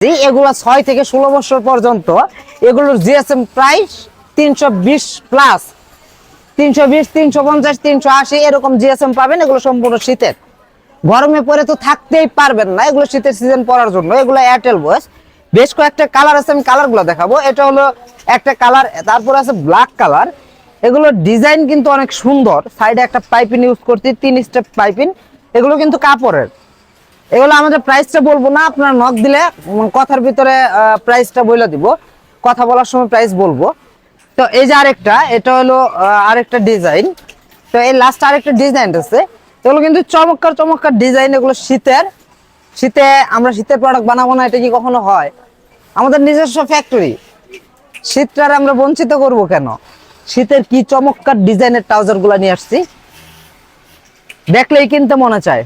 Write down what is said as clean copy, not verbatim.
এগুলো 6 থেকে 16 বছর পর্যন্ত এগুলোর জিএসএম প্রাইস 320 প্লাস, 320, 350, 380 এরকম জিএসএম পাবেন। এগুলো সম্পূর্ণ শীতের, গরমে পরে তো থাকতেই পারবেন না, এগুলো শীতের সিজন পরার জন্য। এগুলো এয়ারটেল ভয়েস, বেশ কয়েকটা কালার আছে, আমি কালারগুলো দেখাবো। এটা হলো একটা কালার, তারপর আছে ব্ল্যাক কালার। এগুলোর ডিজাইন কিন্তু অনেক সুন্দর, সাইডে একটা পাইপিং ইউজ করছি, 3 স্টেপ পাইপিং। এগুলো কিন্তু কাপড়ের। এগুলো আমাদের প্রাইসটা বলবো না, আপনারা নক দিলে কথার ভিতরে প্রাইসটা বলে দিব, কথা বলার সময় প্রাইস বলবো। তো এই যে আরেকটা, এটা হলো আরেকটা ডিজাইন। তো এই লাস্ট আরেকটা ডিজাইন আছে, এগুলো কিন্তু চমৎকার চমৎকার ডিজাইন। এগুলো শীতের, শীতে আমরা শীতের প্রোডাক্ট বানাবো না, এটা কি কখনো হয়? আমাদের নিজস্ব ফ্যাক্টরি, শীতটার আমরা বঞ্চিত করব কেন? শীতের কি চমৎকার ডিজাইনের ট্রাউজার গুলা নিয়ে আসছি, দেখলেই কিনতে মনে চায়।